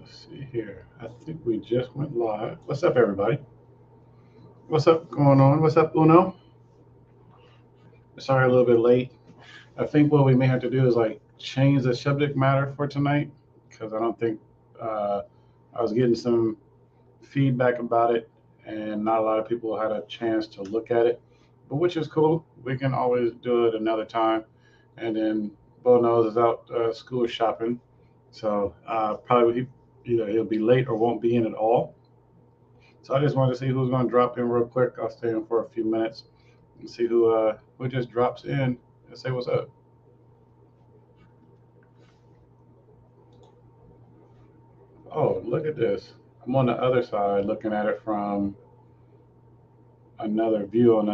Let's see here. I think we just went live. What's up, everybody? What's up going on? What's up, Uno? Sorry, a little bit late. I think what we may have to do is like change the subject matter for tonight because I don't think uh, I was getting some feedback about it, and not a lot of people had a chance to look at it, but which is cool. We can always do it another time. And then Bo knows is out school shopping, so probably either he'll be late or won't be in at all. So I just wanted to see who's going to drop in real quick. I'll stay in for a few minutes and see who just drops in and say what's up. Oh, look at this. I'm on the other side looking at it from another view on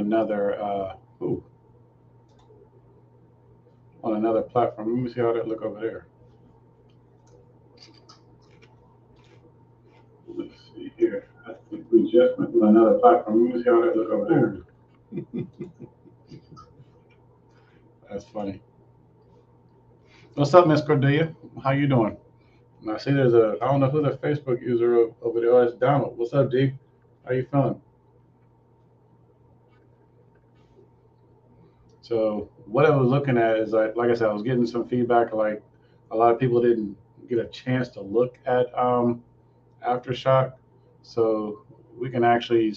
ooh, on another platform. Let me see how that look over there. Let's see here. I think we just went to another platform. Let me see how that look over there. That's funny. What's up, Miss Cordelia? How you doing? And I see I don't know who the Facebook user over there is. Donald. What's up, D? How you feeling? So what I was looking at is like I said, I was getting some feedback. Like a lot of people didn't get a chance to look at Aftershock, so we can actually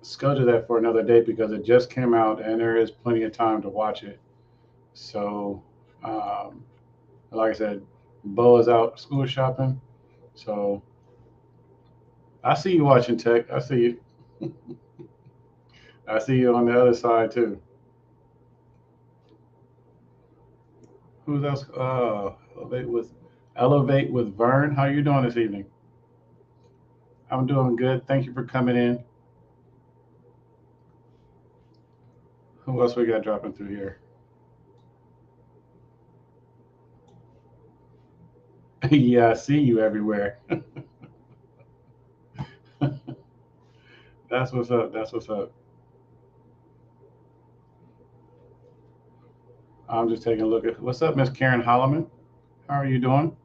schedule that for another date because it just came out and there is plenty of time to watch it. So, um, like I said, Bo is out school shopping, so I see you watching tech. I see you. I see you on the other side too. Who's else? Elevate with Vern. How you doing this evening? I'm doing good. Thank you for coming in. Who else we got dropping through here? Yeah, I see you everywhere. That's what's up. That's what's up. I'm just taking a look at what's up, Miss Karen Holloman. How are you doing?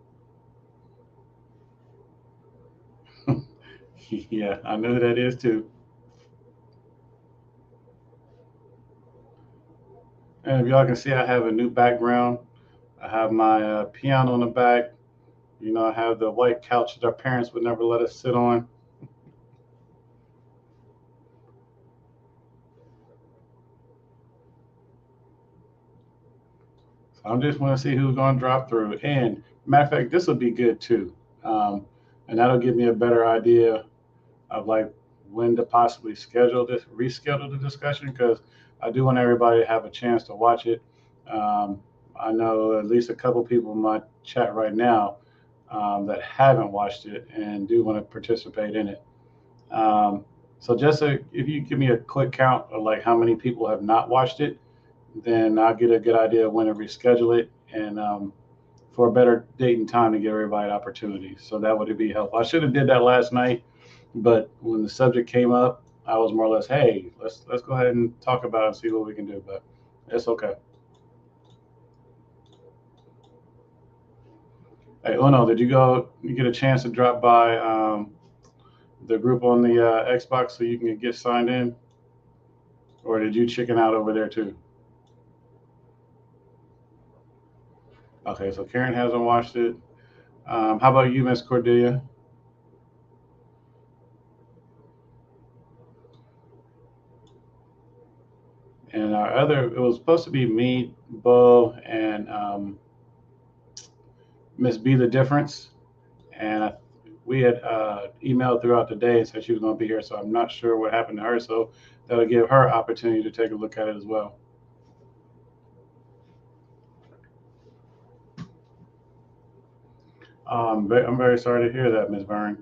Yeah, I know who that is too. And if y'all can see, I have a new background. I have my piano in the back. You know, I have the white couch that our parents would never let us sit on. So I just want to see who's going to drop through. And matter of fact, this will be good too. Um, and that'll give me a better idea of like when to possibly reschedule the discussion because I do want everybody to have a chance to watch it. Um, I know at least a couple people in my chat right now that haven't watched it and do want to participate in it. Um, so if you give me a quick count of like how many people have not watched it, then I'll get a good idea of when to reschedule it and for a better date and time to give everybody an opportunity. So that would be helpful. I should have did that last night, but when the subject came up, I was more or less, hey, let's go ahead and talk about it and see what we can do. But it's okay. Hey, Uno, did you go? You get a chance to drop by the group on the Xbox so you can get signed in, or did you chicken out over there too? Okay, so Karen hasn't watched it. How about you, Miss Cordelia? And our other, it was supposed to be me, Bo, and Miss B the Difference. And we had emailed throughout the day and said she was going to be here. So I'm not sure what happened to her. So that'll give her opportunity to take a look at it as well. I'm very sorry to hear that, Ms. Byrne.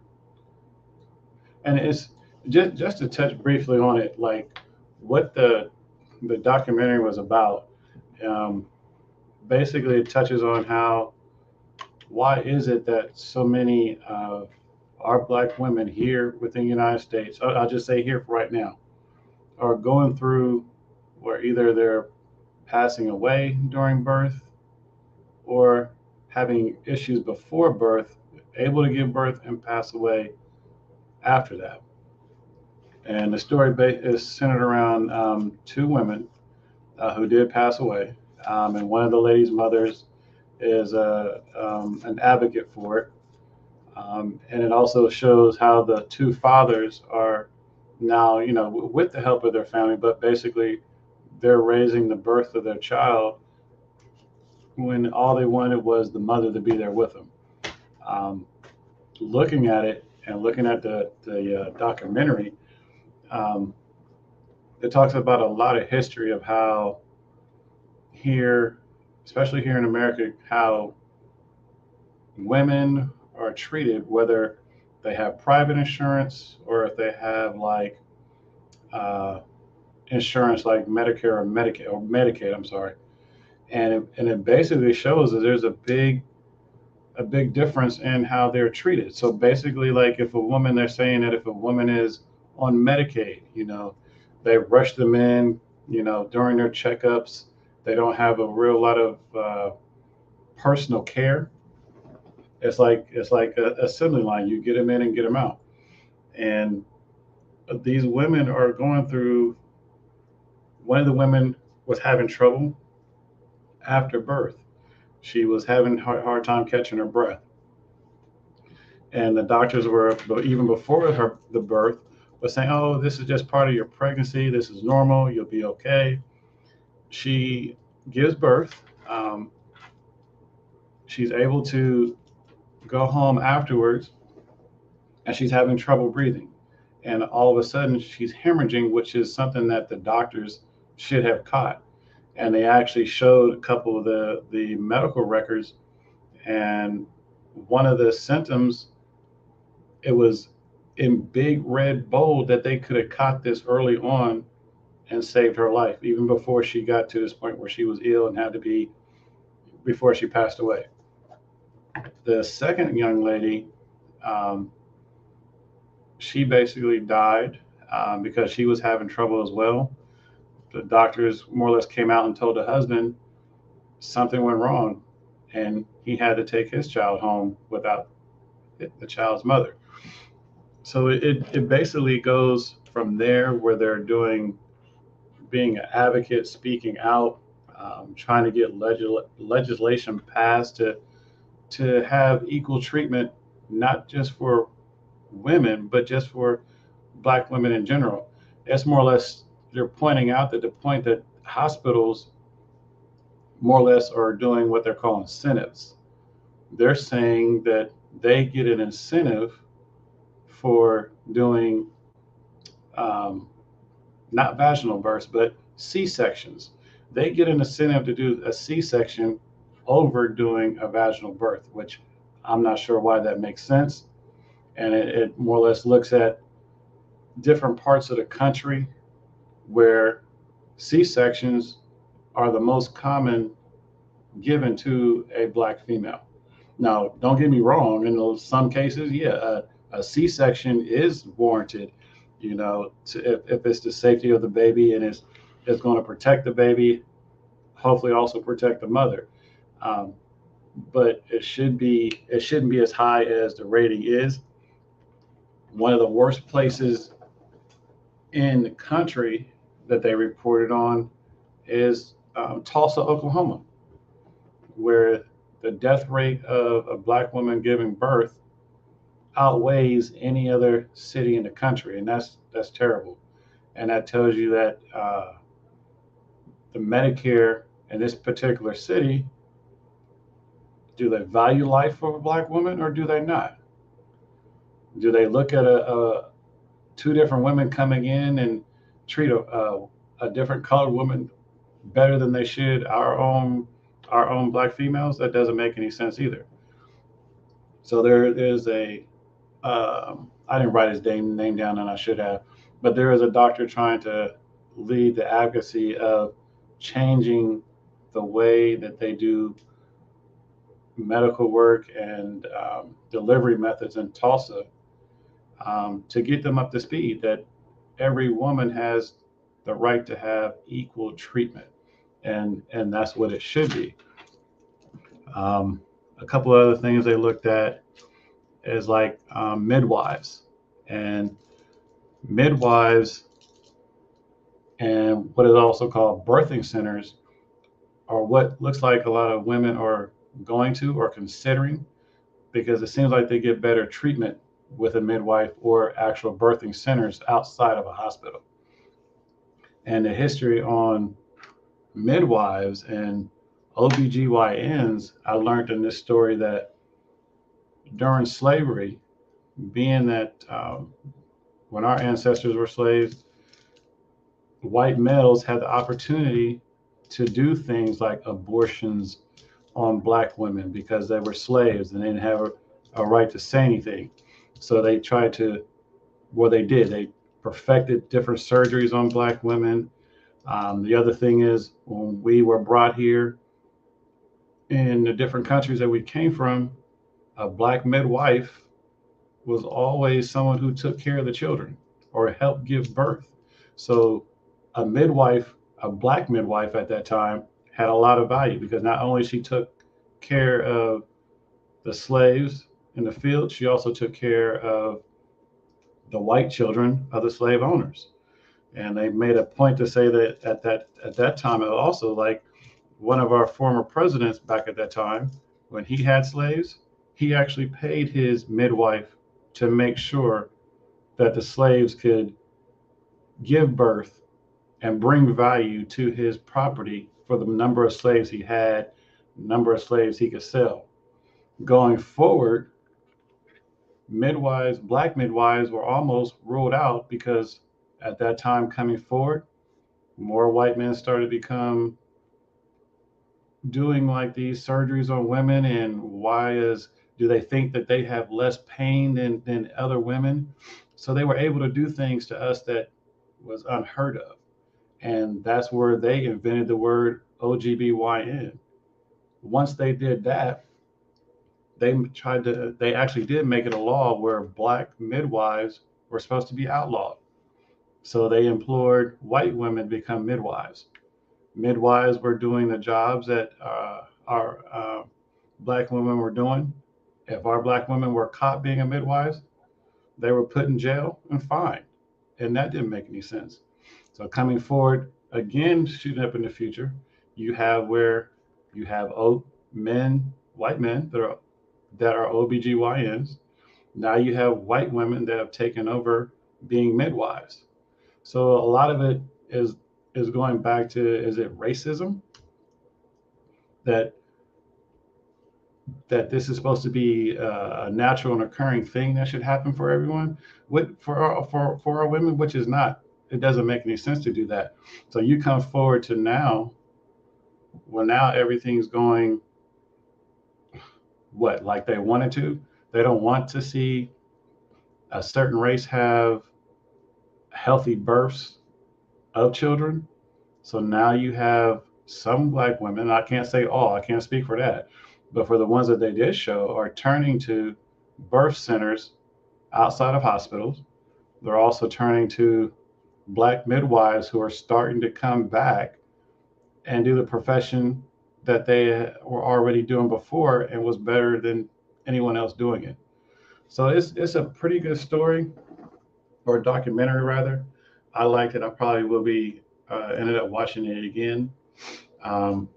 And it's just to touch briefly on it, like what the documentary was about. Um, Basically, it touches on how why is it that so many of our black women here within the United States, I'll just say here for right now, are going through where either they're passing away during birth or having issues before birth able to give birth and pass away after that. And the story is centered around two women who did pass away. And one of the lady's mothers is an advocate for it. And it also shows how the two fathers are now, with the help of their family, but basically they're raising the birth of their child when all they wanted was the mother to be there with them. Um, Looking at it and looking at the documentary, um, it talks about a lot of history of how here, especially here in America, how women are treated, whether they have private insurance or if they have like uh, insurance like Medicare or Medicaid. I'm sorry, and it basically shows that there's a big difference in how they're treated. So basically, like if a woman, they're saying that if a woman is on Medicaid, they rush them in, during their checkups. They don't have a real lot of personal care. It's like a assembly line. You get them in and get them out. And these women are going through. One of the women was having trouble after birth. She was having hard time catching her breath, and the doctors were, even before the birth, was saying, "Oh, this is just part of your pregnancy. This is normal. You'll be okay." She gives birth. She's able to go home afterwards, and she's having trouble breathing. And all of a sudden, she's hemorrhaging, which is something that the doctors should have caught. And they actually showed a couple of the medical records, and one of the symptoms, it was in big red bold that they could have caught this early on and saved her life, even before she got to this point where she was ill and had to be, before she passed away. The second young lady, um, she basically died because she was having trouble as well. The doctors more or less came out and told the husband something went wrong, and he had to take his child home without the child's mother. So it basically goes from there where they're being an advocate, speaking out, trying to get legislation passed to have equal treatment, not just for women, but just for Black women in general. It's more or less, they're pointing out that the point that hospitals more or less are doing what they're calling incentives. They're saying that they get an incentive for doing um, not vaginal births, but C-sections. They get an incentive to do a C-section over doing a vaginal birth, which I'm not sure why that makes sense. And it more or less looks at different parts of the country where C-sections are the most common given to a Black female. Now, don't get me wrong. In some cases, yeah, a C-section is warranted. If it's the safety of the baby and it's going to protect the baby, hopefully also protect the mother. Um, but it shouldn't be as high as the rating is. One of the worst places in the country that they reported on is Tulsa, Oklahoma, where the death rate of a Black woman giving birth outweighs any other city in the country, and that's terrible. And that tells you that the Medicare in this particular city, do they value life of a Black woman or do they not? Do they look at two different women coming in and treat a different colored woman better than they should our own Black females? That doesn't make any sense either. So there's I didn't write his name down, and I should have, but there is a doctor trying to lead the advocacy of changing the way that they do medical work and delivery methods in Tulsa, to get them up to speed that every woman has the right to have equal treatment, and that's what it should be. Um, a couple of other things they looked at. is like midwives, and midwives and what is also called birthing centers are what looks like a lot of women are going to or considering, because it seems like they get better treatment with a midwife or actual birthing centers outside of a hospital. And the history on midwives and OBGYNs, I learned in this story that during slavery, being that when our ancestors were slaves, white males had the opportunity to do things like abortions on black women because they were slaves and they didn't have a right to say anything. So they tried to, well, they did. They perfected different surgeries on black women. The other thing is, when we were brought here in the different countries that we came from, a black midwife was always someone who took care of the children or helped give birth. So a midwife, a black midwife at that time, had a lot of value because not only she took care of the slaves in the field, she also took care of the white children of the slave owners. And they made a point to say that at that time, it was also like one of our former presidents back at that time, when he had slaves, he actually paid his midwife to make sure that the slaves could give birth and bring value to his property for the number of slaves he had, number of slaves he could sell. Going forward, midwives, black midwives were almost ruled out because at that time coming forward, more white men started to become doing like these surgeries on women. And why is, do they think that they have less pain than other women? So they were able to do things to us that was unheard of. And that's where they invented the word OGBYN. Once they did that, they actually did make it a law where black midwives were supposed to be outlawed. So they implored white women to become midwives. Midwives were doing the jobs that our black women were doing. If our black women were caught being a midwife, they were put in jail and fined. And that didn't make any sense. So coming forward, again, shooting up in the future, you have where you have men, white men that are OBGYNs. Now you have white women that have taken over being midwives. So a lot of it is going back to, is it racism that this is supposed to be a natural and occurring thing that should happen for everyone, with for our women, which is not. It doesn't make any sense to do that. So you come forward to now, well, now everything's going what like they wanted to. They don't want to see a certain race have healthy births of children. So now you have some black women, I can't say all, I can't speak for that, but for the ones that they did show, are turning to birth centers outside of hospitals. They're also turning to black midwives who are starting to come back and do the profession that they were already doing before and was better than anyone else doing it. So it's a pretty good story, or documentary rather. I liked it. I probably will be ended up watching it again. Um,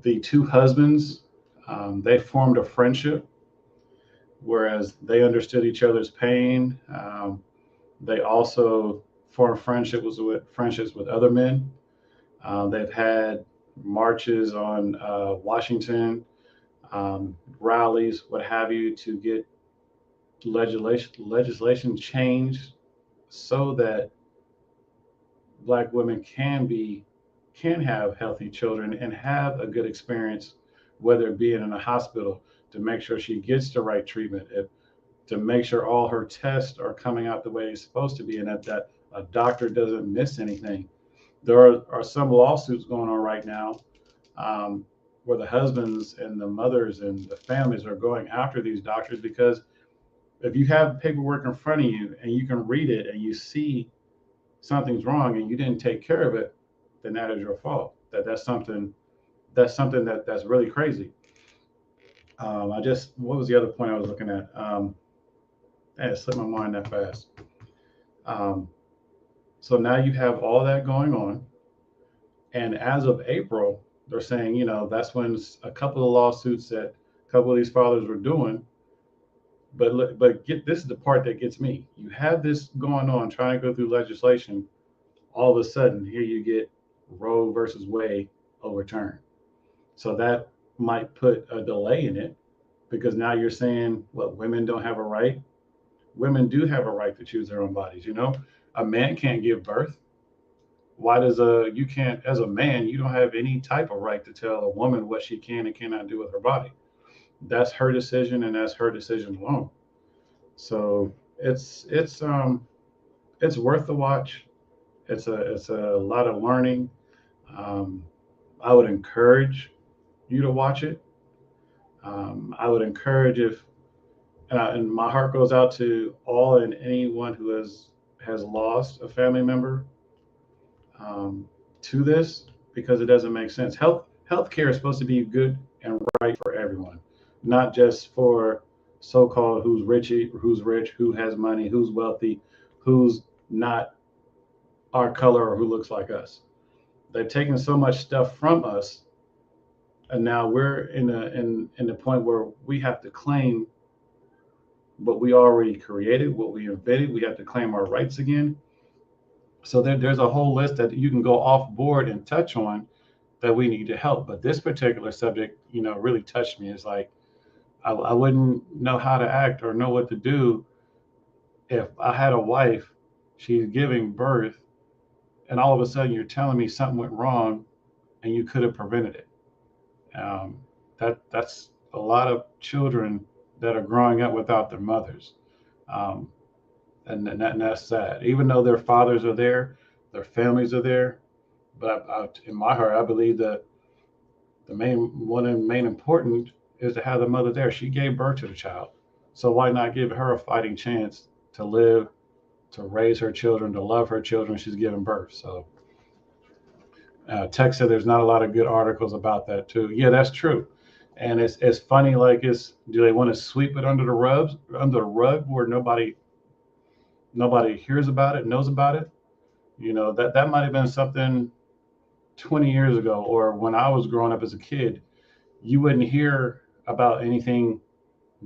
the two husbands, they formed a friendship, whereas they understood each other's pain. They also formed friendships with other men. They've had marches on Washington, rallies, what have you, to get legislation changed so that black women can have healthy children and have a good experience, whether it be in a hospital, to make sure she gets the right treatment, to make sure all her tests are coming out the way it's supposed to be, and that a doctor doesn't miss anything. There are some lawsuits going on right now, where the husbands and the mothers and the families are going after these doctors because if you have paperwork in front of you and you can read it and you see something's wrong and you didn't take care of it, then that is your fault. That's something that's really crazy. What was the other point I was looking at? it slipped my mind that fast. Um, so now you have all that going on, and as of April, they're saying, that's when a couple of lawsuits that a couple of these fathers were doing. But get this is the part that gets me. You have this going on, trying to go through legislation. All of a sudden, here you get Roe versus Wade overturned. So that might put a delay in it because now you're saying, what, women don't have a right? Women do have a right to choose their own bodies. A man can't give birth. Why does you can't, as a man, you don't have any type of right to tell a woman what she can and cannot do with her body. That's her decision, and that's her decision alone. So it's worth the watch. It's a lot of learning. Um, I would encourage you to watch it. I would encourage if and my heart goes out to all and anyone who has lost a family member um, to this, because it doesn't make sense. Healthcare is supposed to be good and right for everyone, not just for so-called who's rich, who has money, who's wealthy, who's not our color or who looks like us. They've taken so much stuff from us, and now we're in the point where we have to claim what we already created, what we invented. We have to claim our rights again. So there's a whole list that you can go off board and touch on that we need to help. But this particular subject, really touched me. It's like I wouldn't know how to act or know what to do if I had a wife, she's giving birth, and all of a sudden you're telling me something went wrong and you could have prevented it. Um, that's a lot of children that are growing up without their mothers. Um, and that's sad. Even though their fathers are there, their families are there, but in my heart, I believe that one of the main important is to have the mother there. She gave birth to the child, so why not give her a fighting chance to live, to raise her children, to love her children she's given birth. So Tech said there's not a lot of good articles about that too. Yeah, that's true. And it's funny, like, do they want to sweep it under the rug where nobody hears about it, knows about it? That might have been something 20 years ago, or when I was growing up as a kid. You wouldn't hear about anything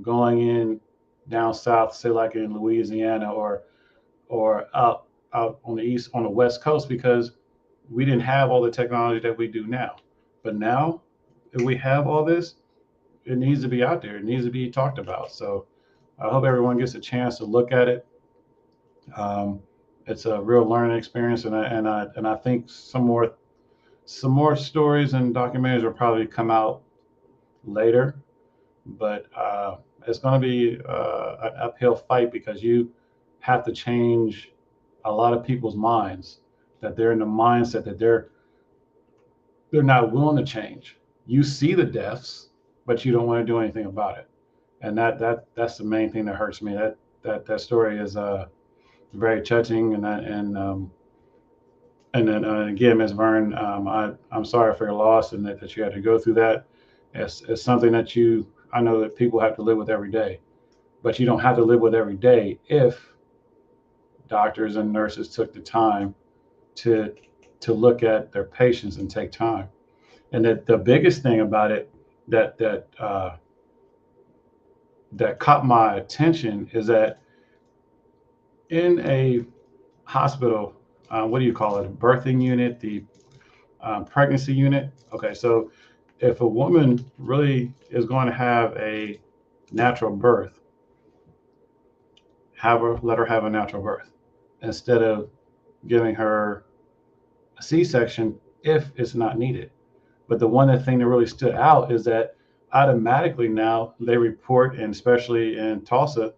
going in down south, say like in Louisiana or out on the West Coast, because we didn't have all the technology that we do now. But now that we have all this, it needs to be out there. It needs to be talked about. So I hope everyone gets a chance to look at it. Um, it's a real learning experience, and I think some more stories and documentaries will probably come out later. But it's going to be an uphill fight because you have to change a lot of people's minds, that they're in the mindset that they're not willing to change. You see the deaths, but you don't want to do anything about it, and that's the main thing that hurts me. That story is very touching, and then again, Ms. Vern, I'm sorry for your loss and that you had to go through that. It's something that I know that people have to live with every day, but you don't have to live with every day if doctors and nurses took the time to look at their patients and take time. And that the biggest thing about it that caught my attention is that in a hospital, what do you call it? A birthing unit, the pregnancy unit. Okay, so if a woman really is going to have a natural birth, let her have a natural birth instead of giving her a C-section if it's not needed. But the one thing that really stood out is that automatically now they report, and especially in Tulsa,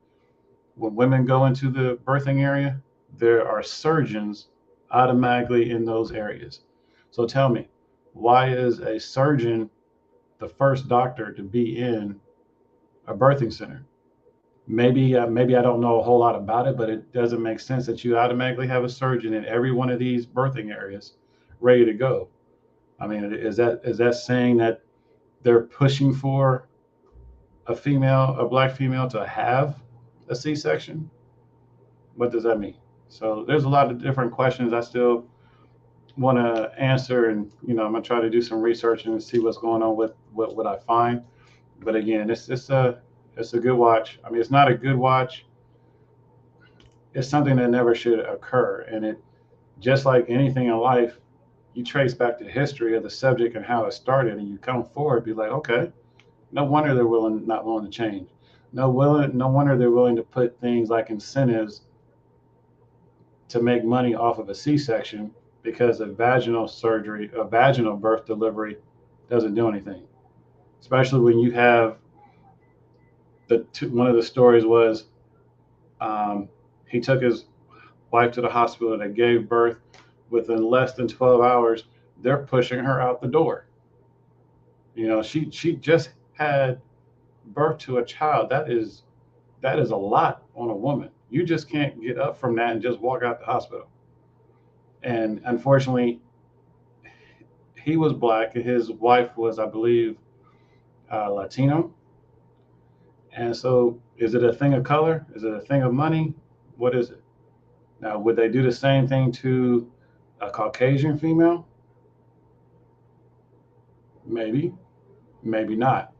when women go into the birthing area, there are surgeons automatically in those areas. So tell me, why is a surgeon the first doctor to be in a birthing center? Maybe I don't know a whole lot about it, but it doesn't make sense that you automatically have a surgeon in every one of these birthing areas ready to go. I mean, is that saying that they're pushing for a black female to have a C-section? What does that mean? So there's a lot of different questions I still want to answer, and I'm gonna try to do some research and see what's going on with what I find. But again, it's a good watch. I mean, it's not a good watch. It's something that never should occur, and it just like anything in life, you trace back the history of the subject and how it started, and you come forward, be like, okay, no wonder they're not willing to change. No wonder they're willing to put things like incentives to make money off of a C-section because a vaginal surgery, a vaginal birth delivery, doesn't do anything. Especially when you have one of the stories was um, he took his wife to the hospital that gave birth within less than 12 hours. They're pushing her out the door. She just had birth to a child. That is a lot on a woman. You just can't get up from that and just walk out the hospital. And unfortunately, he was black, and his wife was, I believe, Latino. And so, is it a thing of color? Is it a thing of money? What is it? Now, would they do the same thing to a Caucasian female? Maybe, maybe not.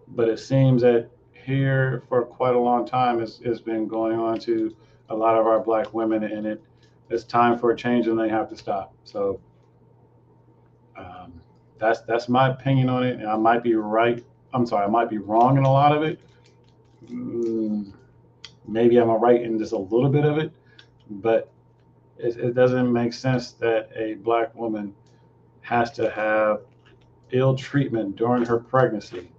But it seems that here for quite a long time it's been going on to a lot of our black women, and it's time for a change, and they have to stop. So um, that's my opinion on it, and I might be right. I'm sorry, I might be wrong in a lot of it. Mm, Maybe I'm right in just a little bit of it, but it doesn't make sense that a black woman has to have ill treatment during her pregnancy,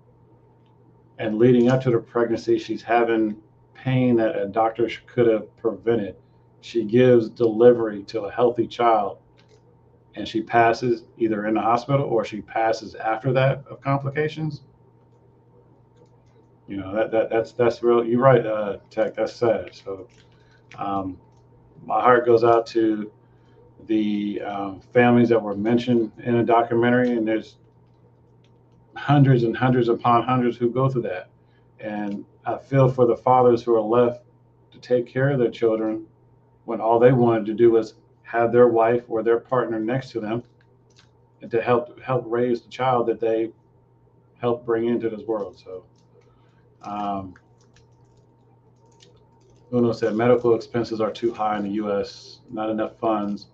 and leading up to the pregnancy, she's having pain that a doctor could have prevented. She gives delivery to a healthy child, and she passes either in the hospital or she passes after that of complications. That's real. You're right, Tech. That's sad. So um, my heart goes out to the families that were mentioned in a documentary, and there's hundreds and hundreds upon hundreds who go through that. And I feel for the fathers who are left to take care of their children when all they wanted to do was have their wife or their partner next to them and to help raise the child that they helped bring into this world. So um, Uno said medical expenses are too high in the U.S. Not enough funds.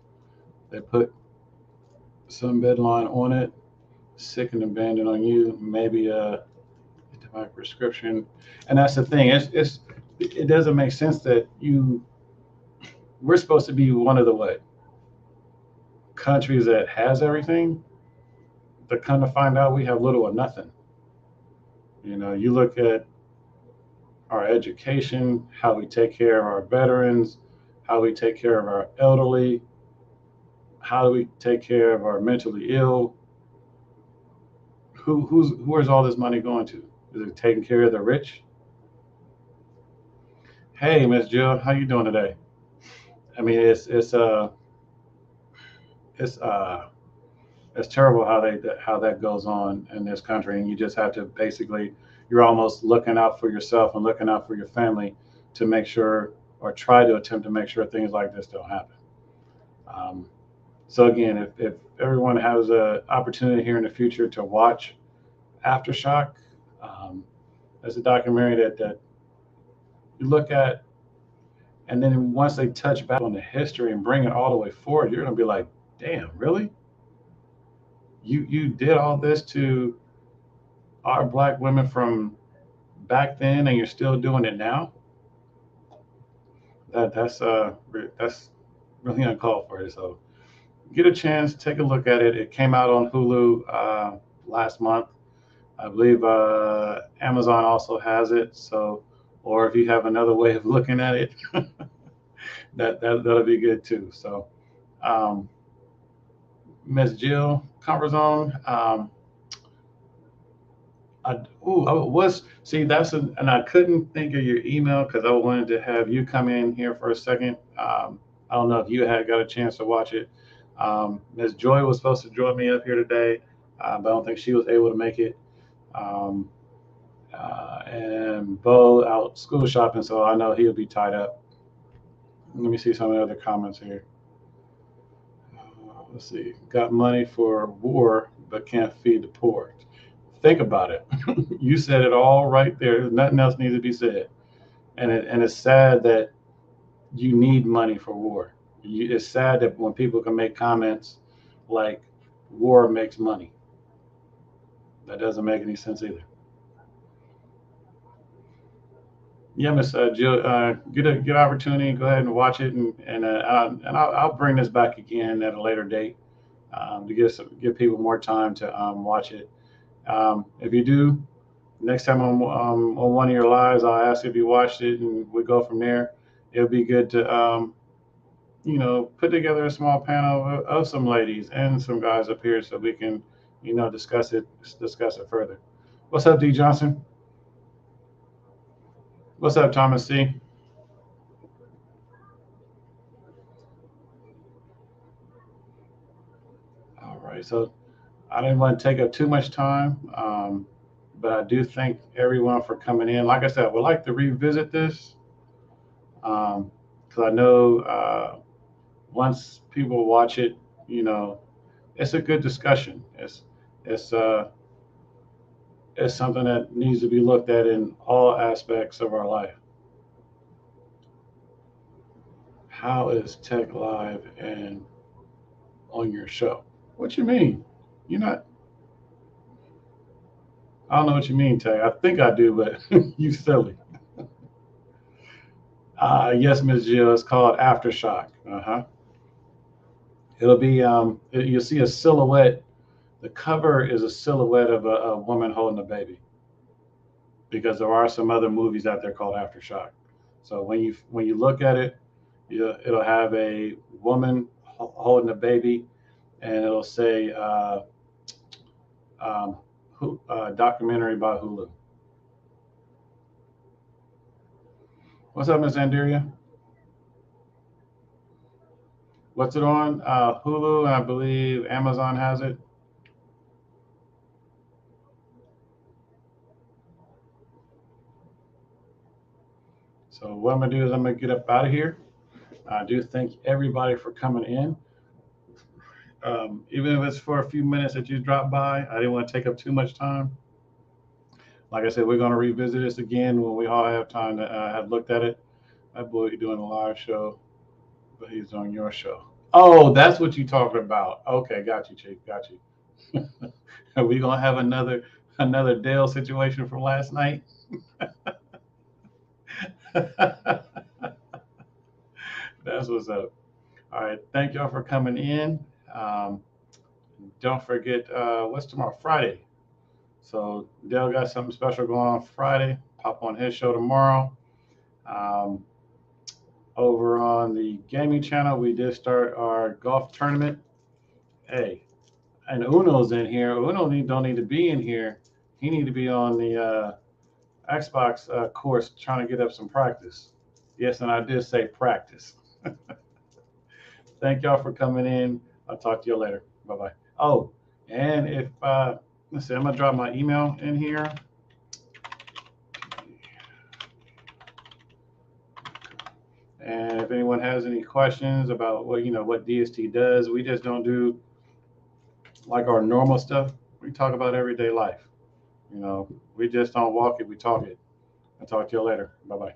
They put some bedline on it. Sick and abandoned on you. Maybe my prescription. And that's the thing. It doesn't make sense that we're supposed to be one of the what countries that has everything, but come to find out we have little or nothing. You look at our education, how we take care of our veterans, how we take care of our elderly, how do we take care of our mentally ill. Where's all this money going to? Is it taking care of the rich? Hey, Miss Jill, how you doing today? I mean, it's it's terrible how that goes on in this country, and you just have to basically you're almost looking out for yourself and looking out for your family to make sure or try to attempt to make sure things like this don't happen. Um, so again, if everyone has an opportunity here in the future to watch Aftershock, um, there's a documentary that you look at, and then once they touch back on the history and bring it all the way forward, you're going to be like, damn, really? You did all this to our black women from back then, and you're still doing it now? That's really uncalled for. So get a chance, take a look at it. It came out on Hulu last month. I believe Amazon also has it. So, or if you have another way of looking at it, that'll be good too. So, um, Miss Jill, Comfort Zone. I was see and I couldn't think of your email because I wanted to have you come in here for a second. I don't know if you had got a chance to watch it. Ms. Joy was supposed to join me up here today, but I don't think she was able to make it. Um, and Bo out school shopping, so I know he'll be tied up. Let me see some of the other comments here. Let's see. Got money for war, but can't feed the poor. Think about it. You said it all right there. Nothing else needs to be said. And it's sad that you need money for war. It's sad that when people can make comments like war makes money. That doesn't make any sense either. Yeah, Miss Jill, get opportunity. Go ahead and watch it, and I'll bring this back again at a later date to give people more time to watch it. If you do, next time on one of your lives, I'll ask if you watched it, and we go from there. It'll be good to put together a small panel of some ladies and some guys up here so we can discuss it further. What's up, D Johnson? What's up, Thomas C? All right, so I didn't want to take up too much time, but I do thank everyone for coming in. Like I said, I would like to revisit this because I know once people watch it, you know, it's a good discussion. It's uh, it's something that needs to be looked at in all aspects of our life. How is tech live and on your show? What you mean? You're not. I don't know what you mean, Tech. I think I do, but you silly. Yes, Miss Jill. It's called Aftershock. Uh huh. It'll be you'll see a silhouette. The cover is a silhouette of a woman holding a baby because there are some other movies out there called Aftershock. So when you look at it, it'll have a woman holding a baby, and it'll say documentary by Hulu. What's up, Miss Anderia? What's it on? Hulu, and I believe Amazon has it. So what I'm gonna do is I'm gonna get up out of here. I do thank everybody for coming in. Even if it's for a few minutes that you dropped by, I didn't want to take up too much time. Like I said, we're going to revisit this again when we all have time to have looked at it. My boy doing a live show, but he's on your show. Oh, that's what you talking about. Okay, got you, Chief. Got you. Are we gonna have another Dale situation from last night? That's what's up. All right, thank y'all for coming in. Um, don't forget what's tomorrow? Friday. So Dale got something special going on Friday. Pop on his show tomorrow. Um, Over on the gaming channel, we did start our golf tournament. Hey, and Uno's in here. Uno don't need to be in here. He need to be on the Xbox course trying to get up some practice. Yes, and I did say practice. Thank y'all for coming in. I'll talk to you later. Bye bye. Oh, and if let's see, I'm gonna drop my email in here. And if anyone has any questions about what DST does, we just don't do like our normal stuff. We talk about everyday life. We just don't walk it, we talk it. I'll talk to you later. Bye bye.